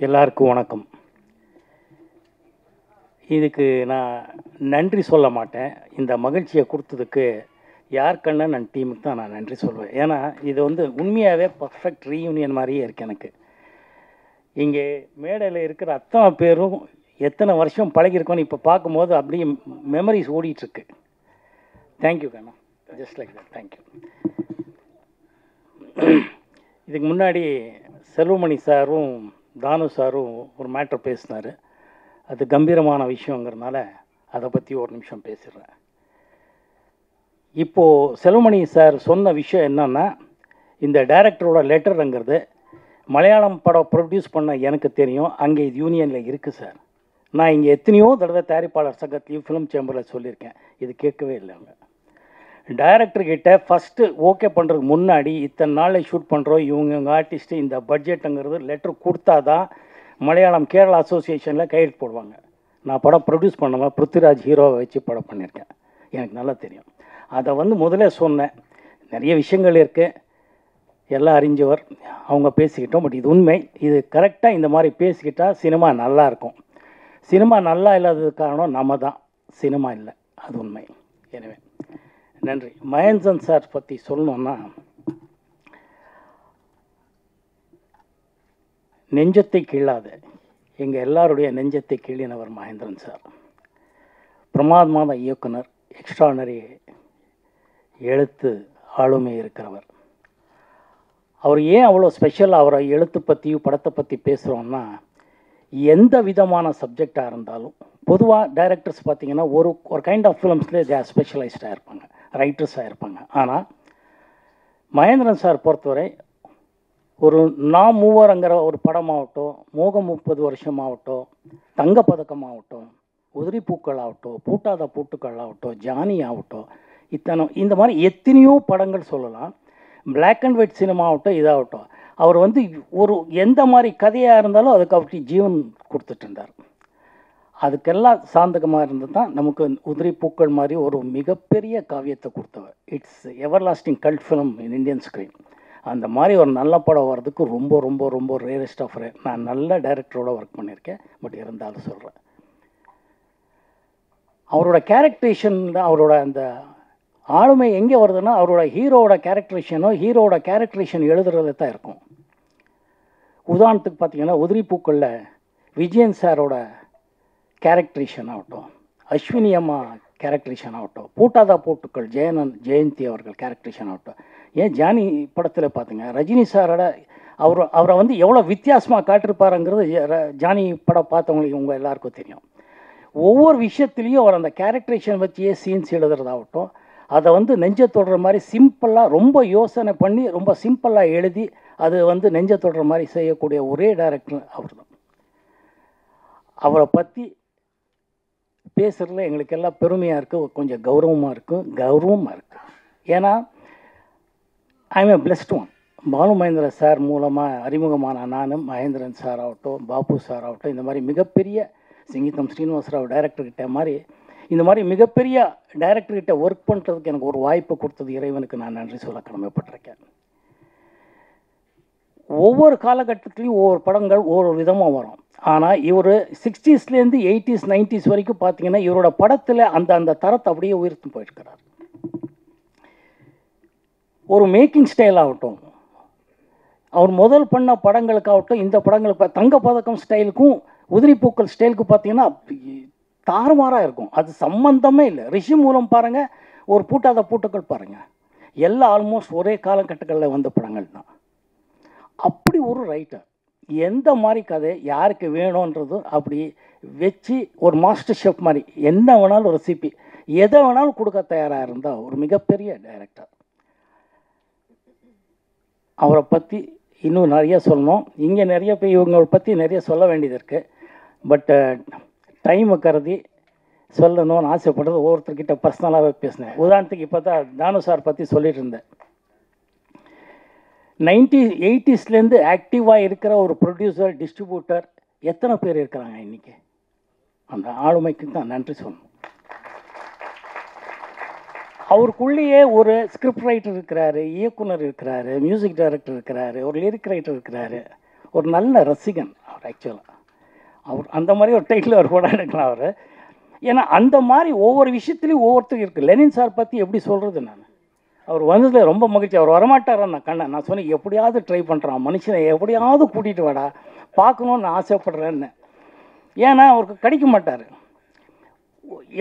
எல்லாருக்கும் வணக்கம். இதுக்கு நான் நன்றி சொல்ல மாட்டேன். இந்த மகிழ்ச்சியை கொடுத்ததுக்கு யார் கண்ணன் அண்ட் டீமுக்கு தான் நான் நன்றி சொல்வேன். ஏன்னா இது வந்து உண்மையாகவே பர்ஃபெக்ட் ரீயூனியன் மாதிரியே இருக்குது எனக்கு. இங்கே மேடையில் இருக்கிற அத்தனை பேரும் எத்தனை வருஷம் பழகிருக்கோன்னு இப்போ பார்க்கும்போது அப்படியே மெமரிஸ் ஓடிட்டுருக்கு. தேங்க்யூ கண்ணா, ஜஸ்ட் லைக் தட், தேங்க்யூ. இதுக்கு முன்னாடி செல்வமணி சாரும் தானு சாரும் ஒரு மேட்ரு பேசினார். அது கம்பீரமான விஷயங்கிறதுனால அதை பற்றி ஒரு நிமிஷம் பேசிடுறேன். இப்போது செல்வமணி சார் சொன்ன விஷயம் என்னன்னா, இந்த டைரக்டரோட லெட்டருங்கிறது மலையாளம் படம் ப்ரொடியூஸ் பண்ண எனக்கு தெரியும், அங்கே இது யூனியனில் இருக்குது சார். நான் இங்கே எத்தனையோ தடவை தயாரிப்பாளர் சங்கத்தையும் ஃபிலிம் சேம்பரில் சொல்லியிருக்கேன், இது கேட்கவே இல்லை. அவங்க டைரக்டர்கிட்ட ஃபஸ்ட்டு ஓகே பண்ணுறதுக்கு முன்னாடி இத்தனை நாளில் ஷூட் பண்ணுறோம், இவங்க ஆர்டிஸ்ட்டு இந்த பட்ஜெட்டுங்கிறது லெட்ரு கொடுத்தா தான் மலையாளம் கேரளா அசோசியேஷனில் கையெழுத்து போடுவாங்க. நான் படம் ப்ரொடியூஸ் பண்ணுவேன், பிருத்திவிராஜ் ஹீரோவை வச்சு படம் பண்ணியிருக்கேன், எனக்கு நல்லா தெரியும். அதை வந்து முதல்ல சொன்னேன். நிறைய விஷயங்கள் இருக்குது, எல்லாம் அறிஞ்சவர், அவங்க பேசிக்கிட்டோம். பட் இது உண்மை, இது கரெக்டாக இந்த மாதிரி பேசிக்கிட்டால் சினிமா நல்லாயிருக்கும். சினிமா நல்லா இல்லாததுக்கு காரணம் நம்ம தான், சினிமா இல்லை, அது உண்மை. எனவே நன்றி. மகேந்திரன் சார் பற்றி சொல்லணுன்னா, நெஞ்சத்தை கிள்ளாத எங்கள் எல்லாருடைய நெஞ்சத்தை கிள்ளினவர் மகேந்திரன் சார். பிரமாதமான இயக்குனர், எக்ஸ்ட்ரானரி எழுத்து ஆளுமை இருக்கிறவர். அவர் ஏன் அவ்வளோ ஸ்பெஷல்? அவரை எழுத்து பற்றியும் படத்தை பற்றி பேசுகிறோன்னா, எந்த விதமான சப்ஜெக்டாக இருந்தாலும் பொதுவாக டைரக்டர்ஸ் பார்த்திங்கன்னா ஒரு கைண்ட் ஆஃப் ஃபிலிம்ஸ்லேயே தே ஆர் ஸ்பெஷலைஸ்டாக இருப்பாங்க, ரைட்டர்ஸாக இருப்பாங்க. ஆனால் மகேந்திரன் சார் பொறுத்தவரை ஒரு நாம் மூவருங்கிற ஒரு படமாகட்டும், மோகம் 30 வருஷமாகட்டும், தங்கப்பதக்கமாகட்டும், உதிரி பூக்கள் ஆகட்டும், பூட்டாத பூட்டுக்கள் ஆகட்டும், ஜானி ஆகட்டும், இந்த மாதிரி எத்தனையோ படங்கள் சொல்லலாம். பிளாக் அண்ட் ஒயிட் சினிமா ஆகட்டும், இதாகட்டும், அவர் வந்து ஒரு எந்த மாதிரி கதையாக இருந்தாலும் அதுக்கு அவருக்கு ஜீவன் கொடுத்துட்டு இருந்தார். அதுக்கெல்லாம் சாந்தகமாக இருந்தது தான் நமக்கு உதிரி பூக்கள் மாதிரி ஒரு மிகப்பெரிய காவியத்தை கொடுத்தவர். It's ever lasting cult film in Indian screen. அந்த மாதிரி ஒரு நல்ல படம் வர்றதுக்கு ரொம்ப ரொம்ப ரொம்ப ரேரஸ்ட் ஆஃப் ரேர். நான் நல்ல டைரக்டரோட ஒர்க் பண்ணியிருக்கேன், பட் இருந்தாலும் சொல்கிறேன். அவரோட கேரக்டரேஷன், அவரோட அந்த ஆளுமை எங்கே வருதுன்னா, அவரோட ஹீரோவோட கேரக்டரேஷன் எழுதுறது தான் இருக்கும். உதாரணத்துக்கு பார்த்தீங்கன்னா, உதிரி பூக்களில் விஜயன் சாரோட கேரக்டரேஷன் ஆகட்டும், அஸ்வினி அம்மா கேரக்டரேஷன் ஆகட்டும், பூட்டாதா பூட்டுக்கள் ஜெயந்தி அவர்கள் கேரக்டரேஷன் ஆகட்டும், ஏன் ஜானி படத்தில் பார்த்துங்க ரஜினி சாரோட அவரை வந்து எவ்வளோ வித்தியாசமாக காட்டிருப்பாருங்கிறது ஜானி படம் பார்த்தவங்களுக்கு உங்கள் எல்லாருக்கும் தெரியும். ஒவ்வொரு விஷயத்துலேயும் அவர் அந்த கேரக்டரேஷன் வச்சியே சீன்ஸ் எழுதுறதாகட்டும், அதை வந்து நெஞ்ச தொடுற மாதிரி சிம்பிளாக ரொம்ப யோசனை பண்ணி ரொம்ப சிம்பிளாக எழுதி அது வந்து நெஞ்ச தொடுற மாதிரி செய்யக்கூடிய ஒரே டைரக்டர் அவர் தான். அவரை பற்றி பேசுகிறதுல எங்களுக்கு எல்லாம் பெருமையாக இருக்குது, கொஞ்சம் கௌரவமாக இருக்குது. ஏன்னா I am a blessed one. Balu Mahendra sir மூலமாக அறிமுகமான நானும், மகேந்திரன் சார் ஆகட்டும், பாபு சார் ஆகட்டும், இந்த மாதிரி மிகப்பெரிய சிங்கிதம் ஸ்ரீனிவாசராவ் டைரக்டர்கிட்ட மாதிரி இந்த மாதிரி மிகப்பெரிய டைரக்டர்கிட்ட ஒர்க் பண்ணுறதுக்கு எனக்கு ஒரு வாய்ப்பு கொடுத்தது இறைவனுக்கு நான் நன்றி சொல்ல கடமைப்பட்டிருக்கேன். ஒவ்வொரு காலகட்டத்திலையும் ஒவ்வொரு படங்கள் ஒவ்வொரு விதமாக வரும். ஆனால் இவர் 60ஸ்லேருந்து 80s 90s வரைக்கும் பார்த்தீங்கன்னா இவரோட படத்தில் அந்த தரத்தை அப்படியே உயர்த்து போயிருக்கிறார். ஒரு மேக்கிங் ஸ்டைல் ஆகட்டும், அவர் முதல் பண்ண படங்களுக்காகட்டும், இந்த படங்களுக்கு தங்கப்பதக்கம் ஸ்டைலுக்கும் உதிரி பூக்கள் ஸ்டைலுக்கு பார்த்தீங்கன்னா தாறுமாறாக இருக்கும். அது சம்பந்தமே இல்லை. ரிஷி மூலம் பாருங்கள், ஒரு பூட்டாத பூட்டுக்கள் பாருங்கள், எல்லாம் ஆல்மோஸ்ட் ஒரே காலகட்டங்களில் வந்த படங்கள் தான். அப்படி ஒரு ரைட்டர் எந்த மாதிரி கதை யாருக்கு வேணுன்றதும் அப்படி வச்சு ஒரு மாஸ்டர் ஷெஃப் மாதிரி என்ன வேணாலும் ஒரு ரெசிபி எதை வேணாலும் கொடுக்க தயாராக இருந்தால் ஒரு மிகப்பெரிய டைரக்டர். அவரை பற்றி இன்னும் நிறைய சொல்லணும். இங்கே நிறைய பேர் இவங்களை பற்றி நிறைய சொல்ல வேண்டியது இருக்குது. பட் டைமை கருதி சொல்லணும்னு ஆசைப்படுறது ஒவ்வொருத்தர்கிட்ட பர்சனலாகவே பேசினேன். உதாரணத்துக்கு இப்போ தான் தானு சார் பற்றி சொல்லிட்டு இருந்தேன். 80ஸ்லேருந்து ஆக்டிவாக இருக்கிற ஒரு ப்ரொடியூசர், டிஸ்ட்ரிபியூட்டர் எத்தனை பேர் இருக்கிறாங்க இன்றைக்கி? அந்த ஆளுமைக்கு தான் நன்றி சொல்லணும். அவருக்குள்ளேயே ஒரு ஸ்கிரிப்ட் ரைட்டர் இருக்கிறாரு, இயக்குனர் இருக்கிறாரு, மியூசிக் டைரக்டர் இருக்கிறாரு, ஒரு லிரிக் ரைட்டர் இருக்கிறாரு, ஒரு நல்ல ரசிகன் அவர். அவர் ஆக்சுவலாக. அவர் அந்த மாதிரி ஒரு டைட்டில் அவர் கூட எடுக்கலாம் அவர். ஏன்னா அந்த மாதிரி ஒவ்வொரு விஷயத்துலையும் ஒவ்வொருத்தருக்கு இருக்குது. லெனின் சார் பற்றி எப்படி சொல்கிறது நான்? அவர் வந்ததில் ரொம்ப மகிழ்ச்சி. அவர் வரமாட்டாரான் நான் சொன்னேன், எப்படியாவது ட்ரை பண்ணுறான் மனுஷனை, எப்படியாவது கூட்டிகிட்டு வாடா, பார்க்கணுன்னு ஆசைப்படுறேன்னு. ஏன்னா அவருக்கு கிடைக்க மாட்டார்.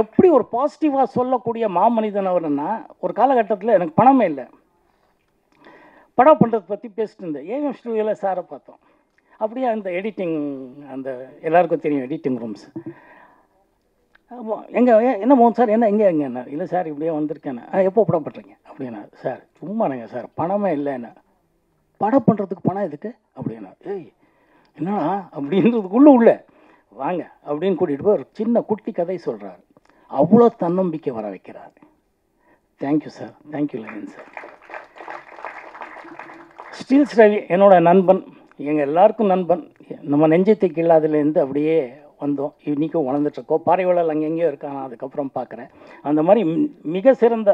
எப்படி ஒரு பாசிட்டிவாக சொல்லக்கூடிய மாமனிதன் அவர்னா, ஒரு காலகட்டத்தில் எனக்கு பணமே இல்லை, படம் பண்ணுறதை பற்றி பேசிட்டு இருந்தேன். ஏஎம் ஸ்டூடியோவில் சாரை பார்த்தோம். அப்படியே அந்த எடிட்டிங், அந்த எல்லாருக்கும் தெரியும் எடிட்டிங் ரூம்ஸ். எங்கே என்ன மோகன் சார், என்ன எங்கே எங்கேண்ணா? இல்லை சார் இப்படியே வந்திருக்கேண்ணா. எப்போ படம் பண்ணுறீங்க அப்படின்னா, சார் சும்மாங்க சார் பணமே இல்லைண்ணா. படம் பண்ணுறதுக்கு பணம் எதுக்கு அப்படின்னா, ஏய் என்னடா அப்படின்றதுக்குள்ளே உள்ள வாங்க அப்படின்னு கூட்டிகிட்டு போய் ஒரு சின்ன குட்டி கதை சொல்கிறார். அவ்வளோ தன்னம்பிக்கை வர வைக்கிறார். Thank you sir, thank you Lenin sir. Steeles Ravi என்னோட நண்பன், எங்கள் எல்லாருக்கும் நண்பன். நம்ம நெஞ்சத்தை கில்லாதுலேருந்து அப்படியே வந்தோம், இன்றைக்கும் வளர்ந்துட்டுருக்கோம். பாறைவளல் அங்கெங்கேயோ இருக்காங்க, அதுக்கப்புறம் பார்க்குறேன். அந்த மாதிரி மிக சிறந்த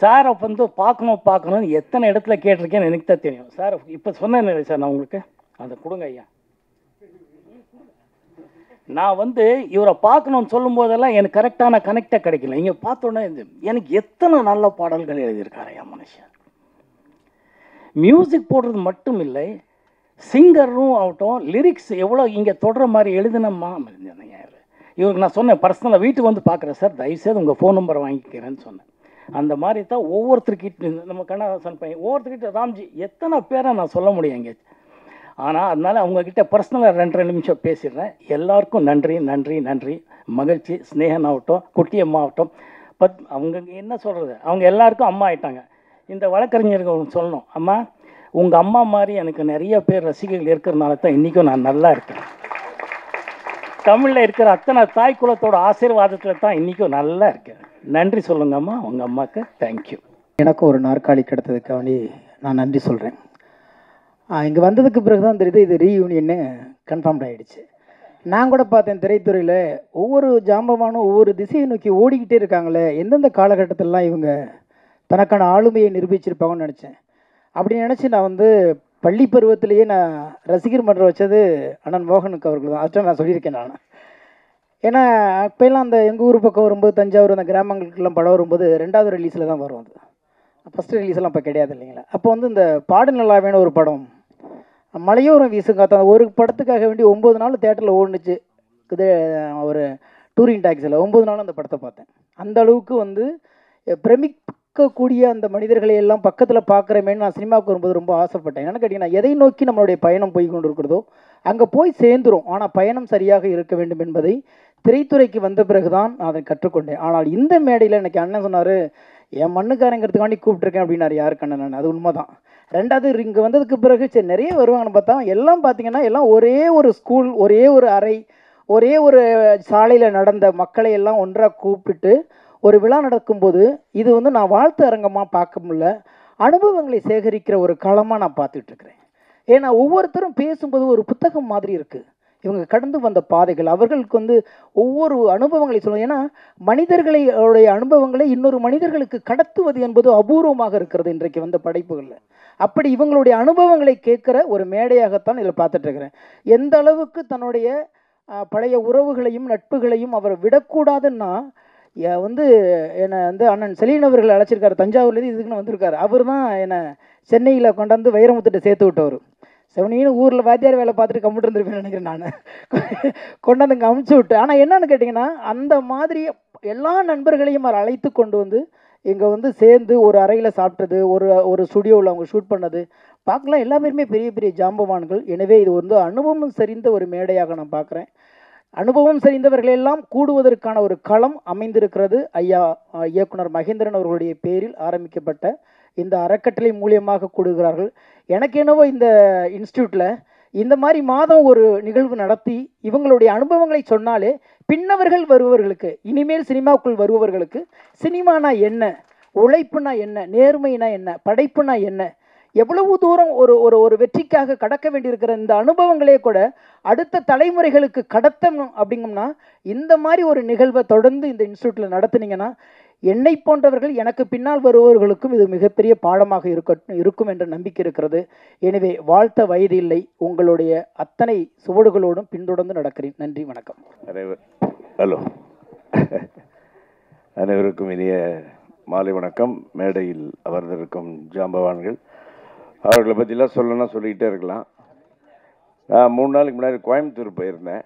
சாரை வந்து பார்க்கணும்னு எத்தனை இடத்துல கேட்டிருக்கேன்னு எனக்கு தான் தெரியும். சார் இப்போ சொன்னேன் சார், நான் உங்களுக்கு அதை கொடுங்க ஐயா. நான் வந்து இவரை பார்க்கணுன்னு சொல்லும்போதெல்லாம் எனக்கு கரெக்டான கனெக்டை கிடைக்கல. இங்கே பார்த்தோன்னே எனக்கு எத்தனை நல்ல பாடல்கள் எழுதியிருக்காரு என் மனுஷன். மியூசிக் போடுறது மட்டும் இல்லை, சிங்கரும் ஆகட்டும், லிரிக்ஸ் எவ்வளோ இங்கே தொடர மாதிரி எழுதினம்மா. இவருக்கு நான் சொன்னேன், பர்சனலாக வீட்டுக்கு வந்து பார்க்குறேன் சார், தயவுசெய்து உங்கள் ஃபோன் நம்பரை வாங்கிக்கிறேன்னு சொன்னேன். அந்த மாதிரி தான் ஒவ்வொருத்தருக்கிட்ட, நம்ம கண்ணதாசன் பையன் ஒவ்வொருத்தர்கிட்ட, ராம்ஜி, எத்தனை பேரை நான் சொல்ல முடியும் இங்கே. ஆனால் அதனால் அவங்கக்கிட்ட பர்சனலாக 2 நிமிஷம் பேசிடுறேன். எல்லாருக்கும் நன்றி நன்றி நன்றி, மகிழ்ச்சி. ஸ்னேகன் ஆகட்டும், குட்டியம்மா ஆகட்டும், அவங்க என்ன சொல்கிறது, அவங்க எல்லாருக்கும் அம்மா ஆயிட்டாங்க. இந்த வழக்கறிஞர்கள் சொல்லணும், அம்மா உங்கள் அம்மா மாதிரி எனக்கு நிறைய பேர் ரசிகர்கள் இருக்கிறதுனால தான் இன்றைக்கும் நான் நல்லா இருக்கேன். தமிழில் இருக்கிற அத்தனை தாய் குலத்தோட ஆசீர்வாதத்தில் தான் இன்றைக்கும் நல்லா இருக்கேன். நன்றி சொல்லுங்கம்மா உங்கள் அம்மாவுக்கு. தேங்க்யூ. எனக்கும் ஒரு நாற்காலி கிடைத்ததுக்காண்டி நான் நன்றி சொல்கிறேன். இங்கே வந்ததுக்கு பிறகு தான் தெரியுது இது ரீயூனியன்னு கன்ஃபார்ம்ட் ஆகிடுச்சு. நான் கூட பார்த்தேன், திரைத்துறையில் ஒவ்வொரு ஜாம்பவானும் ஒவ்வொரு திசையை நோக்கி ஓடிக்கிட்டே இருக்காங்களே, எந்தெந்த காலகட்டத்திலலாம் இவங்க தனக்கான ஆளுமையை நிரூபிச்சிருப்பாங்கன்னு நினச்சேன். அப்படி நினச்சி நான் வந்து பள்ளி பருவத்திலேயே நான் ரசிகர் மன்றம் வச்சது அண்ணன் மோகனுக்கு அவர்கள் தான். அதுதான் நான் சொல்லியிருக்கேன் நான். ஏன்னா அப்போலாம் அந்த எங்கள் ஊர் பக்கம் வரும்போது, தஞ்சாவூர் அந்த கிராமங்களுக்கெல்லாம் படம் வரும்போது 2வது ரிலீஸில் தான் வரும். அது ஃபஸ்ட்டு ரிலீஸ்லாம் இப்போ கிடையாது இல்லைங்களா. அப்போ வந்து இந்த பாடு நல்லாவேன்னு ஒரு படம், மலையோரம் வீசும் காத்தா, ஒரு படத்துக்காக வேண்டி 9 நாள் தேட்டரில் ஓடுனுச்சு. இது ஒரு டூரிங் டாக்ஸில் 9 நாள் அந்த படத்தை பார்த்தேன். அந்த அளவுக்கு வந்து பிரமிக்கக்கூடிய அந்த மனிதர்களை எல்லாம் பக்கத்தில் பார்க்குறமேன்னு நான் சினிமாவுக்கு வரும்போது ரொம்ப ஆசைப்பட்டேன். என்னென்னு கேட்டிங்கன்னா, எதை நோக்கி நம்மளுடைய பயணம் போய் கொண்டு இருக்கிறதோ அங்கே போய் சேர்ந்துரும். ஆனால் பயணம் சரியாக இருக்க வேண்டும் என்பதை திரைத்துறைக்கு வந்த பிறகு தான் நான் அதை கற்றுக்கொண்டேன். ஆனால் இந்த மேடையில் எனக்கு அண்ணன் சொன்னார், என் மண்ணுக்காரங்கிறதுக்காண்டி கூப்பிட்ருக்கேன் அப்படின்னாரு. யாருக்கு அண்ணன்? நான். அது உண்மை தான். 2வது இங்கே வந்ததுக்கு பிறகு சரி நிறைய வருவாங்கன்னு பார்த்தா எல்லாம் பார்த்தீங்கன்னா எல்லாம் ஒரே ஒரு ஸ்கூல், ஒரே ஒரு அறை, ஒரே ஒரு சாலையில் நடந்த மக்களை எல்லாம் ஒன்றாக கூப்பிட்டு ஒரு விழா நடக்கும்போது இது வந்து நான் வாழ்த்து அரங்கமாக பார்க்க முடியல, அனுபவங்களை சேகரிக்கிற ஒரு களமாக நான் பார்த்துட்ருக்குறேன். ஏன்னா ஒவ்வொருத்தரும் பேசும்போது ஒரு புத்தகம் மாதிரி இருக்குது. இவங்க கடந்து வந்த பாதைகள், அவர்களுக்கு வந்து ஒவ்வொரு அனுபவங்களை சொல்லுவாங்க. ஏன்னா மனிதர்களுடைய அனுபவங்களை இன்னொரு மனிதர்களுக்கு கடத்துவது என்பது அபூர்வமாக இருக்கிறது இன்றைக்கு வந்த படைப்புகளில். அப்படி இவங்களுடைய அனுபவங்களை கேட்குற ஒரு மேடையாகத்தான் இதில் பார்த்துட்ருக்கிறேன். எந்த அளவுக்கு தன்னுடைய பழைய உறவுகளையும் நட்புகளையும் அவர் விடக்கூடாதுன்னா, வந்து என்னை வந்து அண்ணன் செலீன் அவர்கள் அழைச்சிருக்காரு, தஞ்சாவூர்லேருந்து இதுக்குன்னு வந்திருக்காரு. அவர் தான் என்னை சென்னையில் கொண்டாந்து வைரமுத்திட்ட சேர்த்து விட்டவர். செவனின்னு ஊரில் வாத்தியார் வேலை பார்த்துட்டு கம்ப்யூட்டர் இருந்திருப்பேன்னு நினைக்கிறேன் நான். கொண்டாந்து இங்கே அமுச்சு விட்டு. ஆனால் என்னன்னு கேட்டிங்கன்னா, அந்த மாதிரி எல்லா நண்பர்களையும் அவர் அழைத்து கொண்டு வந்து இங்கே வந்து சேர்ந்து ஒரு அறையில் சாப்பிட்டது, ஒரு ஸ்டுடியோவில் அவங்க ஷூட் பண்ணது பார்க்கலாம். எல்லா பேருமே பெரிய பெரிய ஜாம்பவான்கள். எனவே இது வந்து அனுபவம் சரிந்த ஒரு மேடையாக நான் பார்க்குறேன். அனுபவம் சரிந்தவர்களெல்லாம் கூடுவதற்கான ஒரு களம் அமைந்திருக்கிறது. ஐயா இயக்குனர் மகேந்திரன் அவர்களுடைய பேரில் ஆரம்பிக்கப்பட்ட இந்த அறக்கட்டளை மூலியமாக கூடுகிறார்கள். எனக்கு என்னவோ இந்த இன்ஸ்டியூட்டில் இந்த மாதிரி மாதம் ஒரு நிகழ்வு நடத்தி இவங்களுடைய அனுபவங்களை சொன்னாலே பின்னவர்கள் வருபவர்களுக்கு, இனிமேல் சினிமாவுக்குள் வருபவர்களுக்கு சினிமானா என்ன, உழைப்புனா என்ன, நேர்மைனா என்ன, படைப்புனா என்ன, எவ்வளவு தூரம் ஒரு வெற்றிக்காக கடக்க வேண்டியிருக்கிற இந்த அனுபவங்களே கூட அடுத்த தலைமுறைகளுக்கு கடத்தணும் அப்படிங்கம்னா இந்த மாதிரி ஒரு நிகழ்வை தொடர்ந்து இந்த இன்ஸ்டியூட்டில் நடத்துனீங்கன்னா என்னை போன்றவர்கள் எனக்கு பின்னால் வருபவர்களுக்கும் இது மிகப்பெரிய பாடமாக இருக்கும் என்ற நம்பிக்கை இருக்கிறது. எனவே வாழ்த்த வயது இல்லை, உங்களுடைய அத்தனை சுவடுகளோடும் பின்தொடர்ந்து நடக்கிறேன். நன்றி, வணக்கம். ஹலோ, அனைவருக்கும் இனிய மாலை வணக்கம். மேடையில் அமர்ந்திருக்கும் ஜாம்பவான்கள், அவர்களை பற்றிலாம் சொல்லணும்னா சொல்லிக்கிட்டே இருக்கலாம். நான் 3 நாளைக்கு முன்னாடி கோயம்புத்தூர் போயிருந்தேன்.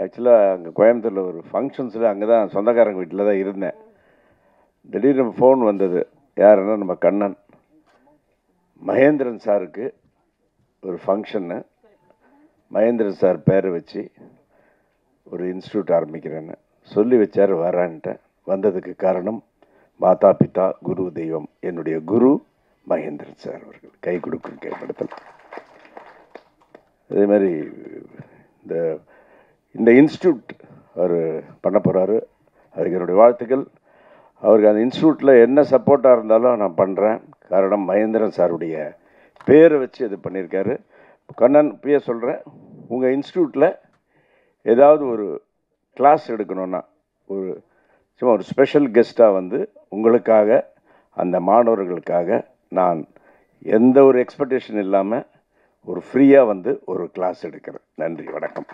ஆக்சுவலாக அங்கே கோயம்புத்தூரில் ஒரு ஃபங்க்ஷன்ஸில் அங்கே தான் சொந்தக்காரங்க வீட்டில் தான் இருந்தேன். திடீர்னு ஃபோன் வந்தது. யாருன்னா நம்ம கண்ணன் மகேந்திரன் சாருக்கு ஒரு ஃபங்க்ஷன்னு, மகேந்திரன் சார் பேரை வச்சு ஒரு இன்ஸ்டியூட் ஆரம்பிக்கிறேன்னு சொல்லி வச்சார். வரான்ட்டேன். வந்ததுக்கு காரணம் மாதா பிதா குரு தெய்வம். என்னுடைய குரு மகேந்திரன் சார் அவர்கள். கை கொடுக்கும் கைப்படுத்தல். அதே மாதிரி இந்த இன்ஸ்டியூட் அவர் பண்ண போகிறாரு. அதுக்கு என்னுடைய வாழ்த்துக்கள். அவருக்கு அந்த இன்ஸ்டியூட்டில் என்ன சப்போர்ட்டாக இருந்தாலும் நான் பண்ணுறேன். காரணம் மகேந்திரன் சாருடைய பேரை வச்சு அது பண்ணியிருக்காரு. கண்ணன் பிய சொல்கிறேன், உங்கள் இன்ஸ்டியூட்டில் ஏதாவது ஒரு கிளாஸ் எடுக்கணுன்னா சும்மா ஒரு ஸ்பெஷல் கெஸ்ட்டாக வந்து உங்களுக்காக, அந்த மாணவர்களுக்காக நான் எந்த ஒரு எக்ஸ்பெக்டேஷன் இல்லாமல் ஒரு ஃப்ரீயாக வந்து ஒரு கிளாஸ் எடுக்கிறேன். நன்றி, வணக்கம்.